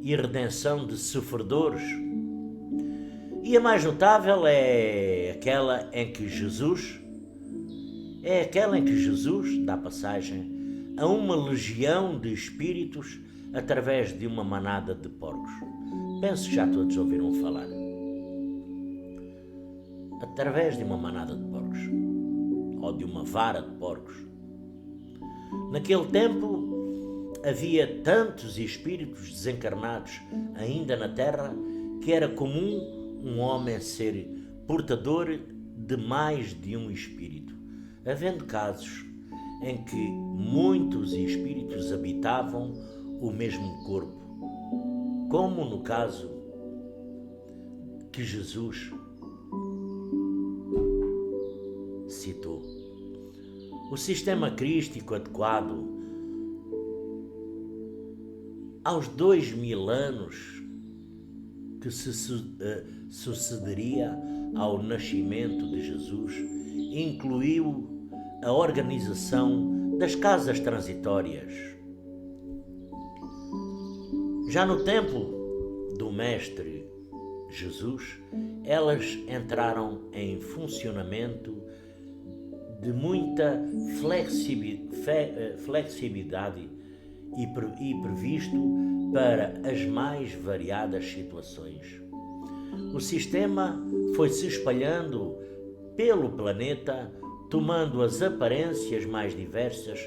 e redenção de sofredores. E a mais notável é aquela em que Jesus dá passagem a uma legião de espíritos através de uma manada de porcos. Penso que já todos ouviram falar. Através de uma manada de porcos, ou de uma vara de porcos. Naquele tempo havia tantos espíritos desencarnados ainda na Terra que era comum um homem ser portador de mais de um espírito, havendo casos em que muitos espíritos habitavam o mesmo corpo, como no caso que Jesus citou. O sistema crístico adequado aos 2000 anos que se sucederia ao nascimento de Jesus incluiu a organização das casas transitórias. Já no tempo do Mestre Jesus, elas entraram em funcionamento de muita flexibilidade e previsto para as mais variadas situações. O sistema foi se espalhando pelo planeta, tomando as aparências mais diversas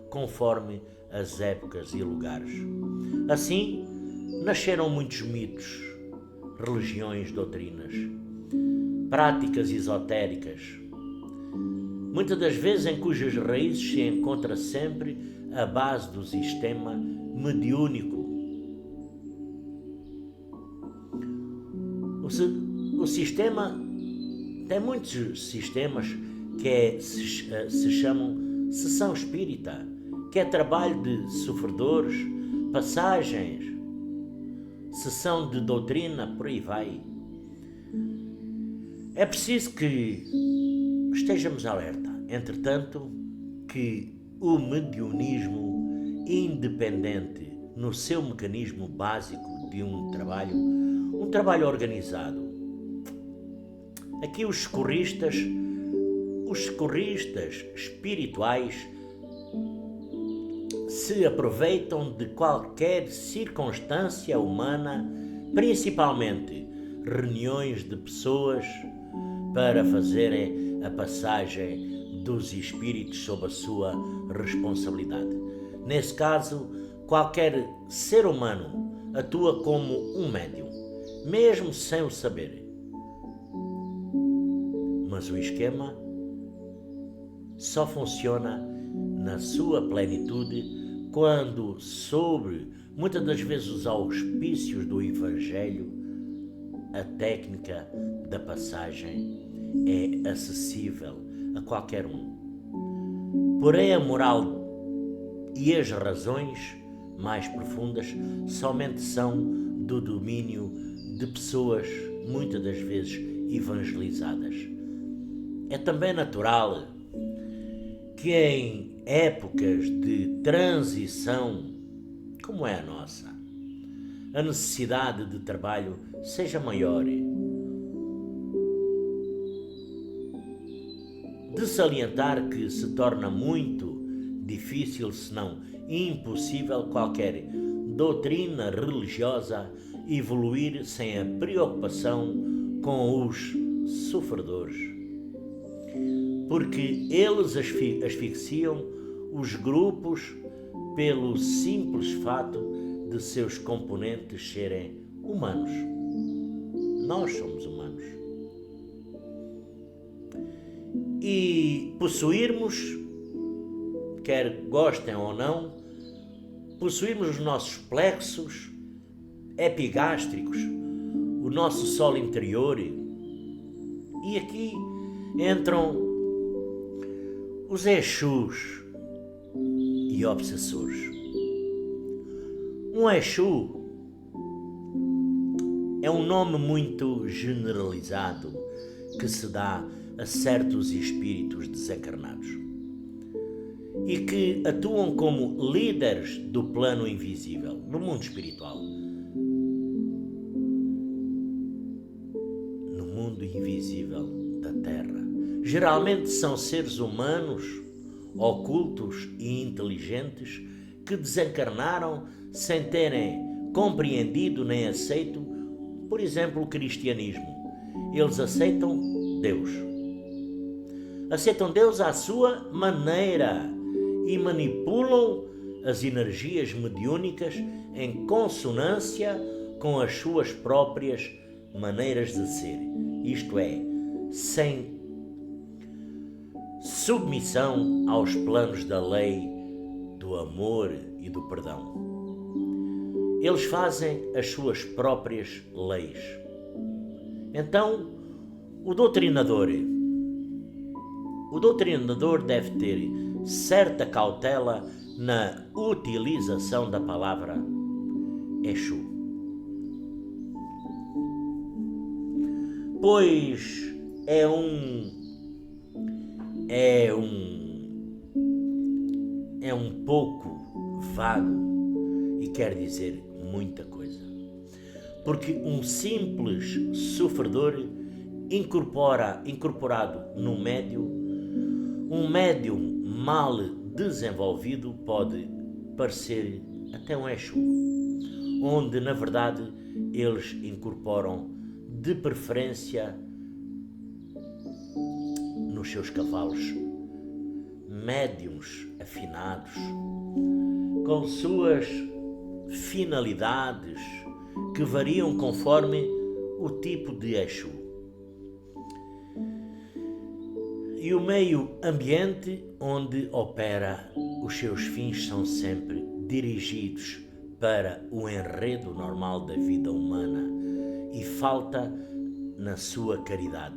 conforme as épocas e lugares. Assim, nasceram muitos mitos, religiões, doutrinas, práticas esotéricas, muitas das vezes em cujas raízes se encontra sempre a base do sistema mediúnico. O sistema tem muitos sistemas que se chamam sessão espírita, que é trabalho de sofredores, passagens, sessão de doutrina, por aí vai. É preciso que estejamos alerta, entretanto, que o mediunismo independente no seu mecanismo básico de um trabalho organizado. Aqui os socorristas espirituais se aproveitam de qualquer circunstância humana, principalmente reuniões de pessoas, para fazerem a passagem dos espíritos sob a sua responsabilidade. Nesse caso, qualquer ser humano atua como um médium, mesmo sem o saber. Mas o esquema só funciona na sua plenitude quando, sob muitas das vezes os auspícios do Evangelho, a técnica da passagem é acessível a qualquer um. Porém, a moral e as razões mais profundas somente são do domínio de pessoas muitas das vezes evangelizadas. É também natural que em épocas de transição, como é a nossa, a necessidade de trabalho seja maior. De salientar que se torna muito difícil, se não impossível, qualquer doutrina religiosa evoluir sem a preocupação com os sofredores, porque eles asfixiam os grupos pelo simples fato de seus componentes serem humanos. Nós somos humanos. E possuirmos, quer gostem ou não, possuirmos os nossos plexos epigástricos, o nosso solo interior, e aqui entram os Exus e obsessores. Um Exu é um nome muito generalizado que se dá a certos espíritos desencarnados e que atuam como líderes do plano invisível, no mundo espiritual, mundo invisível da Terra. Geralmente são seres humanos, ocultos e inteligentes, que desencarnaram sem terem compreendido nem aceito, por exemplo, o cristianismo. Eles aceitam Deus. Aceitam Deus à sua maneira e manipulam as energias mediúnicas em consonância com as suas próprias maneiras de ser. Isto é, sem submissão aos planos da lei, do amor e do perdão. Eles fazem as suas próprias leis. Então, o doutrinador deve ter certa cautela na utilização da palavra Exu, pois é um pouco vago e quer dizer muita coisa, porque um simples sofredor incorporado no médium, um médium mal desenvolvido pode parecer até um Exu, onde na verdade eles incorporam de preferência nos seus cavalos médiuns afinados, com suas finalidades que variam conforme o tipo de Exu. E o meio ambiente onde opera, os seus fins são sempre dirigidos para o enredo normal da vida humana e falta na sua caridade.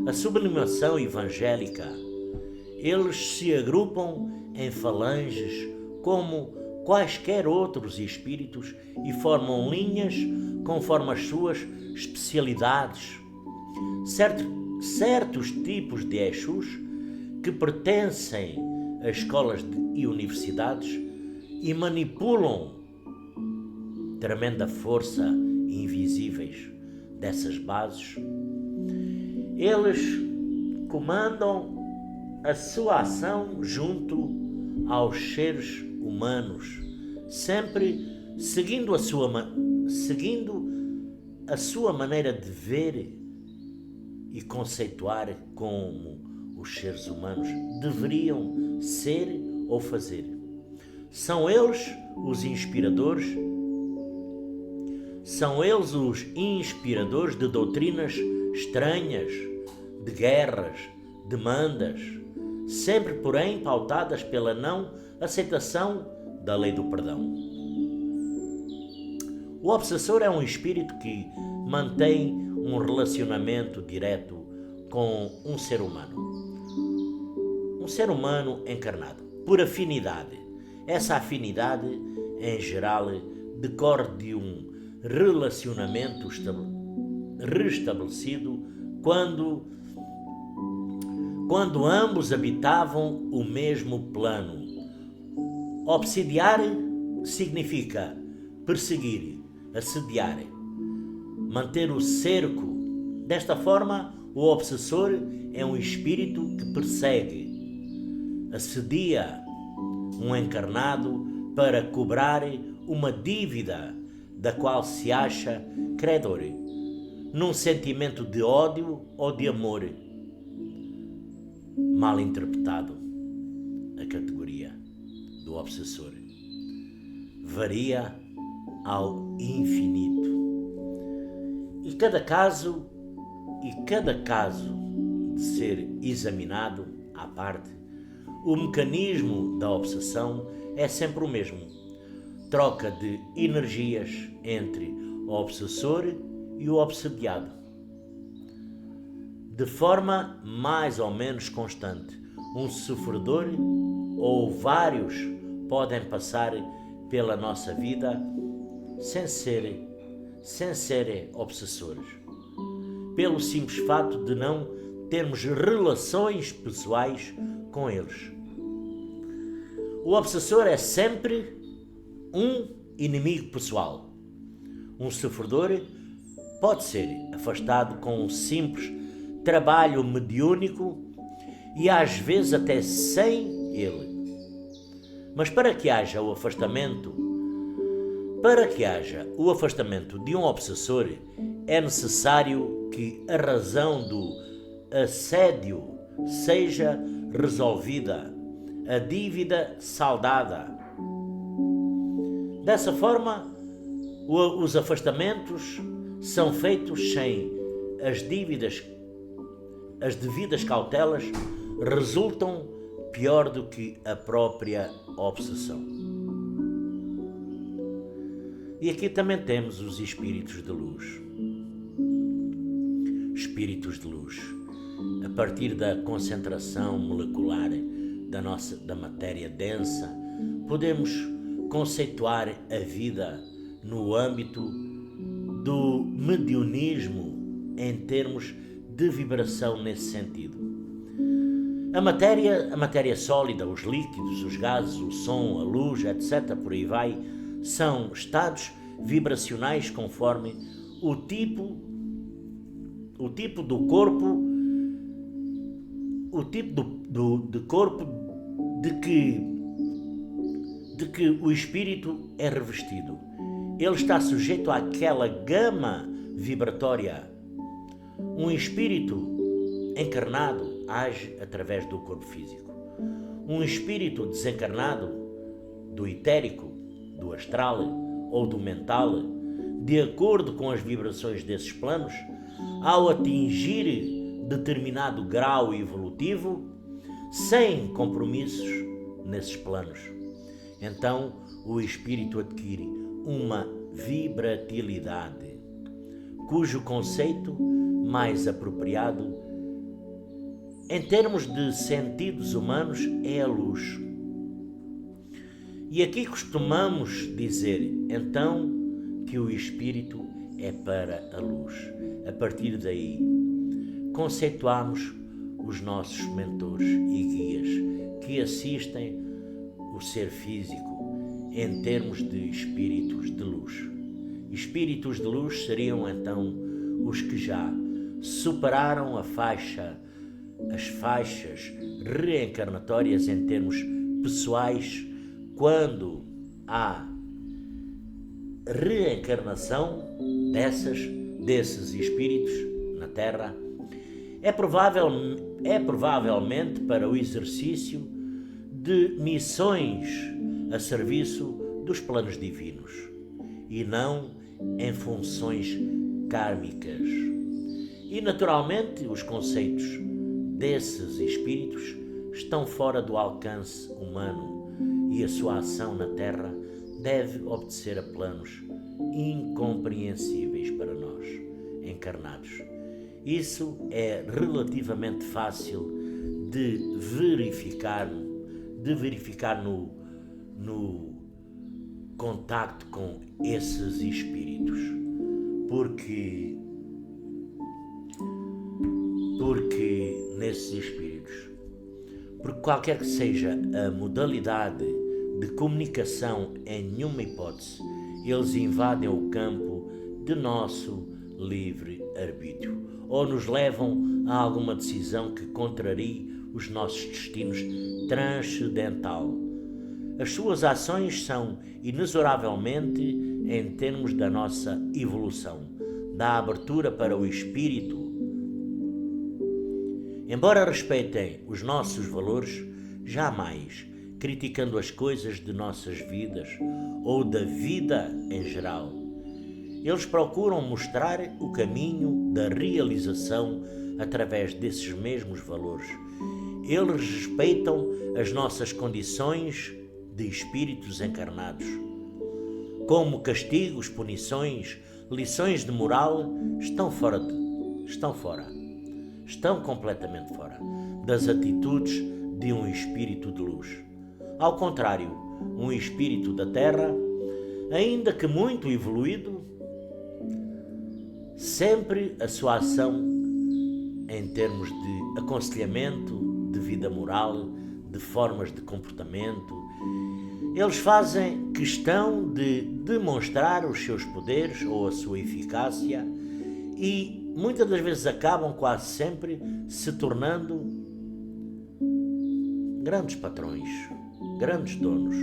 A sublimação evangélica, eles se agrupam em falanges como quaisquer outros espíritos e formam linhas conforme as suas especialidades. Certos tipos de Exus que pertencem a escolas e universidades e manipulam tremenda força invisíveis dessas bases, eles comandam a sua ação junto aos seres humanos, sempre seguindo a sua maneira de ver e conceituar como os seres humanos deveriam ser ou fazer. São eles os inspiradores de doutrinas estranhas, de guerras, demandas, sempre porém pautadas pela não aceitação da lei do perdão. O obsessor é um espírito que mantém um relacionamento direto com um ser humano encarnado, por afinidade. Essa afinidade, em geral, decorre de um relacionamento restabelecido quando ambos habitavam o mesmo plano. Obsidiar significa perseguir, assediar, manter o cerco. Desta forma, o obsessor é um espírito que persegue, assedia um encarnado para cobrar uma dívida da qual se acha credor, num sentimento de ódio ou de amor. Mal interpretado, a categoria do obsessor varia ao infinito. E cada caso de ser examinado à parte, o mecanismo da obsessão é sempre o mesmo. Troca de energias entre o obsessor e o obsediado, de forma mais ou menos constante. Um sofredor ou vários podem passar pela nossa vida sem serem obsessores, pelo simples fato de não termos relações pessoais com eles. O obsessor é sempre um inimigo pessoal. Um sofredor pode ser afastado com um simples trabalho mediúnico e às vezes até sem ele. Mas para que haja o afastamento de um obsessor, é necessário que a razão do assédio seja resolvida, a dívida saldada. Dessa forma, os afastamentos são feitos sem as devidas cautelas, resultam pior do que a própria obsessão. E aqui também temos os espíritos de luz. Espíritos de luz. A partir da concentração molecular da matéria densa, podemos conceituar a vida no âmbito do mediunismo em termos de vibração nesse sentido. A matéria sólida, os líquidos, os gases, o som, a luz, etc., por aí vai, são estados vibracionais conforme o tipo do corpo, de corpo de que o espírito é revestido. Ele está sujeito àquela gama vibratória. Um espírito encarnado age através do corpo físico. Um espírito desencarnado, do etérico, do astral ou do mental, de acordo com as vibrações desses planos, ao atingir determinado grau evolutivo, sem compromissos nesses planos, então o espírito adquire uma vibratilidade, cujo conceito mais apropriado em termos de sentidos humanos é a luz. E aqui costumamos dizer, então, que o espírito é para a luz. A partir daí, conceituamos os nossos mentores e guias que assistem o ser físico em termos de espíritos de luz. Espíritos de luz seriam, então, os que já superaram as faixas reencarnatórias em termos pessoais, quando há reencarnação desses espíritos na Terra, é provavelmente para o exercício de missões a serviço dos planos divinos e não em funções kármicas. E naturalmente os conceitos desses espíritos estão fora do alcance humano e a sua ação na Terra deve obedecer a planos incompreensíveis para nós, encarnados. Isso é relativamente fácil de verificar no contacto com esses espíritos, porque nesses espíritos, porque qualquer que seja a modalidade de comunicação, em nenhuma hipótese eles invadem o campo de nosso livre arbítrio ou nos levam a alguma decisão que contrarie os nossos destinos transcendental. As suas ações são inexoravelmente em termos da nossa evolução, da abertura para o espírito. Embora respeitem os nossos valores, jamais criticando as coisas de nossas vidas ou da vida em geral, eles procuram mostrar o caminho da realização através desses mesmos valores. Eles respeitam as nossas condições de espíritos encarnados. Como castigos, punições, lições de moral, estão completamente fora das atitudes de um espírito de luz. Ao contrário, um espírito da Terra, ainda que muito evoluído, sempre a sua ação em termos de aconselhamento, de vida moral, de formas de comportamento, eles fazem questão de demonstrar os seus poderes ou a sua eficácia e muitas das vezes acabam quase sempre se tornando grandes patrões, grandes donos.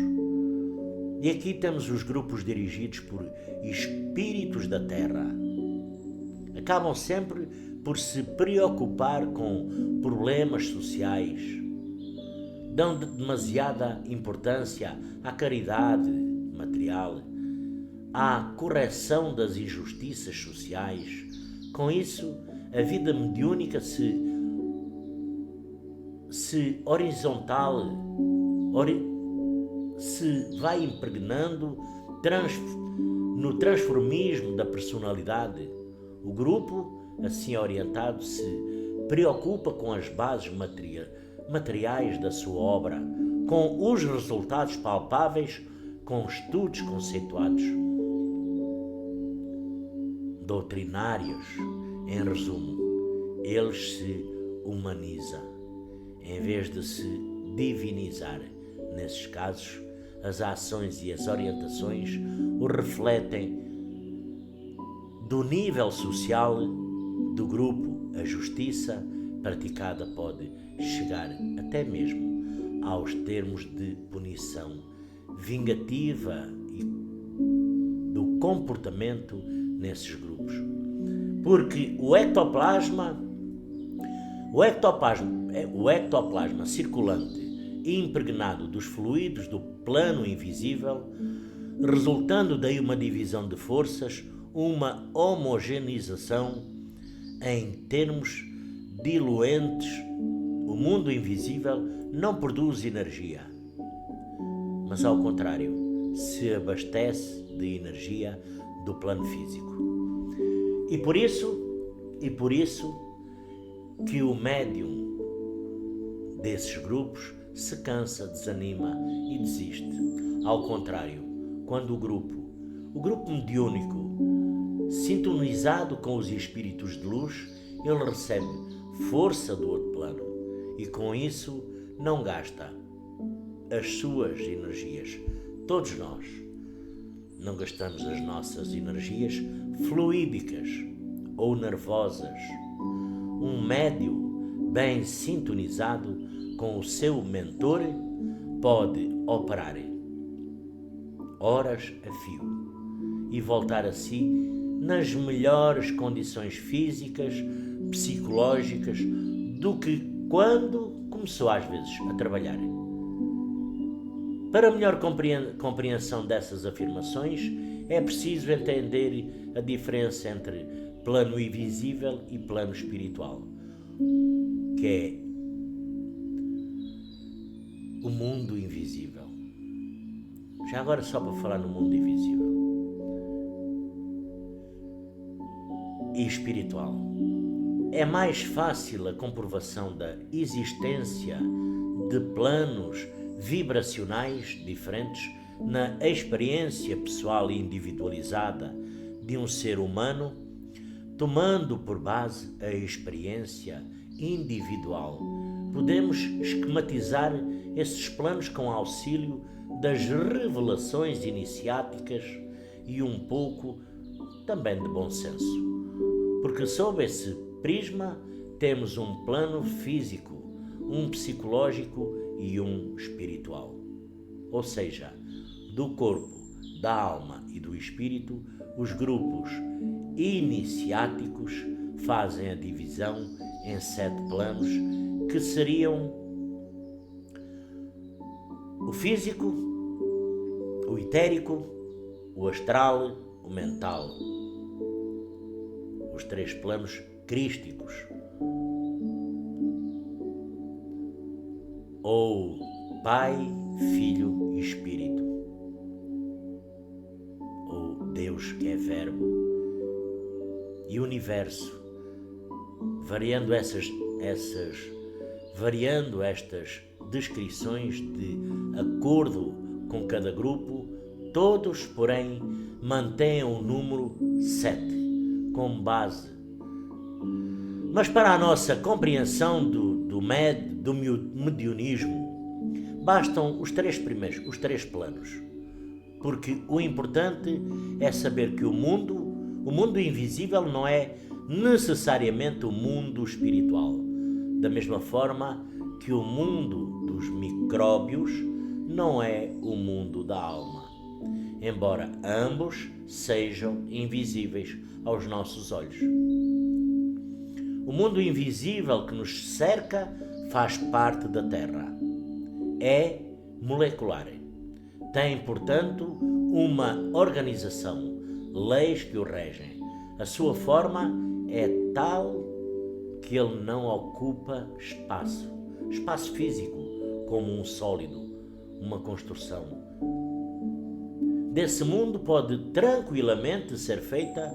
E aqui temos os grupos dirigidos por espíritos da terra. Acabam sempre por se preocupar com problemas sociais, dão demasiada importância à caridade material, à correção das injustiças sociais. Com isso, a vida mediúnica se vai impregnando no transformismo da personalidade. O grupo, assim orientado, se preocupa com as bases materiais da sua obra, com os resultados palpáveis, com estudos conceituados, doutrinários. Em resumo, eles se humanizam, em vez de se divinizar. Nesses casos, as ações e as orientações o refletem do nível social do grupo. A justiça praticada pode chegar até mesmo aos termos de punição vingativa e do comportamento nesses grupos. Porque o ectoplasma circulante e impregnado dos fluidos do plano invisível, resultando daí uma divisão de forças, uma homogeneização em termos diluentes. O mundo invisível não produz energia, mas ao contrário, se abastece de energia do plano físico. E por isso que o médium desses grupos se cansa, desanima e desiste. Ao contrário, quando o grupo mediúnico, sintonizado com os espíritos de luz, ele recebe força do outro plano e com isso não gasta as suas energias. Todos nós não gastamos as nossas energias fluídicas ou nervosas. Um médium bem sintonizado com o seu mentor pode operar horas a fio e voltar a si nas melhores condições físicas, psicológicas do que quando começou às vezes a trabalhar. Para melhor compreensão dessas afirmações, é preciso entender a diferença entre plano invisível e plano espiritual, que é o mundo invisível. Já agora, só para falar no mundo invisível e espiritual, é mais fácil a comprovação da existência de planos vibracionais diferentes na experiência pessoal e individualizada de um ser humano, tomando por base a experiência individual. Podemos esquematizar esses planos com auxílio das revelações iniciáticas e um pouco também de bom senso, porque sob esse prisma temos um plano físico, um psicológico e um espiritual. Ou seja, do corpo, da alma e do espírito, os grupos iniciáticos fazem a divisão em 7 planos, que seriam o físico, o etérico, o astral, o mental. Os 3 planos crísticos, ou Pai, Filho e Espírito, ou Deus que é Verbo e Universo, variando estas descrições de acordo com cada grupo. Todos, porém, mantêm o número 7 como base. Mas para a nossa compreensão do mediunismo, bastam os 3 planos, porque o importante é saber que o mundo invisível não é necessariamente o mundo espiritual, da mesma forma que o mundo dos micróbios não é o mundo da alma, embora ambos sejam invisíveis aos nossos olhos. O mundo invisível que nos cerca faz parte da Terra. É molecular. Tem, portanto, uma organização, leis que o regem. A sua forma é tal que ele não ocupa espaço físico, como um sólido, uma construção. Desse mundo pode tranquilamente ser feita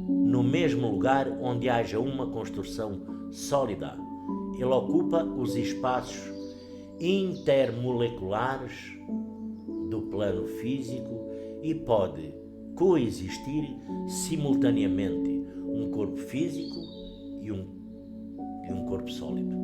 no mesmo lugar onde haja uma construção sólida. Ele ocupa os espaços intermoleculares do plano físico e pode coexistir simultaneamente um corpo físico e um corpo sólido.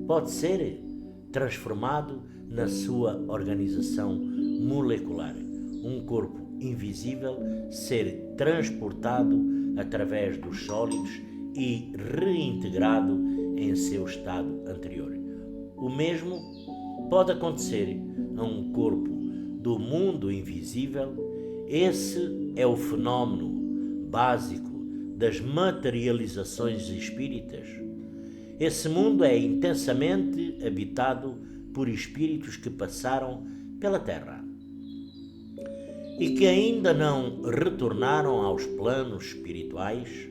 Pode ser transformado na sua organização molecular, um corpo invisível ser transportado através dos sólidos e reintegrado em seu estado anterior. O mesmo pode acontecer a um corpo do mundo invisível. Esse é o fenómeno básico das materializações espíritas. Esse mundo é intensamente habitado por espíritos que passaram pela Terra e que ainda não retornaram aos planos espirituais.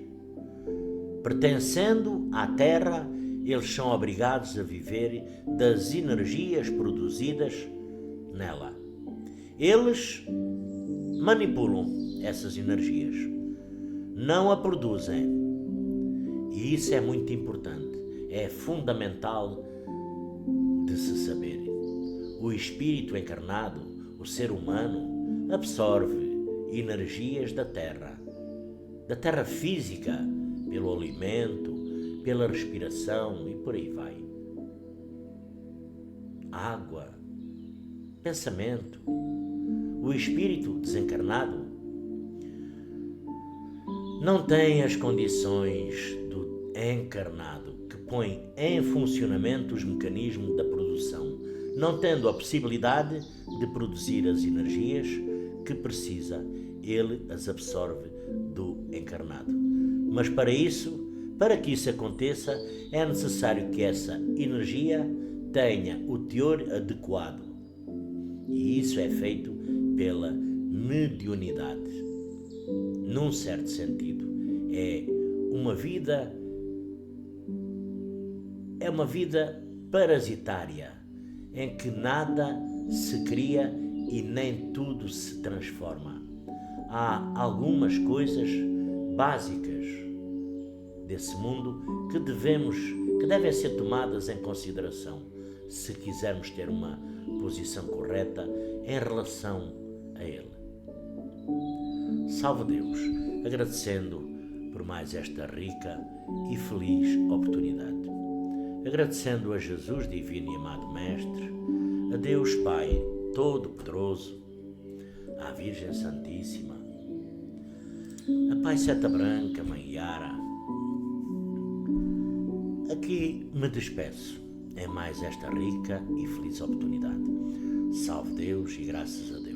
Pertencendo à Terra, eles são obrigados a viver das energias produzidas nela. Eles manipulam essas energias, não a produzem. E isso é muito importante, é fundamental de se saber. O espírito encarnado, o ser humano, absorve energias da terra física, pelo alimento, pela respiração e por aí vai. Água, pensamento. O espírito desencarnado não tem as condições do encarnado, que põe em funcionamento os mecanismos da produção, não tendo a possibilidade de produzir as energias que precisa, ele as absorve do encarnado. Mas para que isso aconteça, é necessário que essa energia tenha o teor adequado. E isso é feito pela mediunidade. Num certo sentido, é uma vida parasitária, em que nada se cria e nem tudo se transforma. Há algumas coisas básicas desse mundo que devem ser tomadas em consideração se quisermos ter uma posição correta em relação a ele. Salve Deus, agradecendo por mais esta rica e feliz oportunidade. Agradecendo a Jesus divino e amado Mestre, a Deus Pai Todo-Poderoso, à Virgem Santíssima, a Pai Seta Branca, Mãe Yara. Aqui me despeço em mais esta rica e feliz oportunidade. Salve Deus e graças a Deus.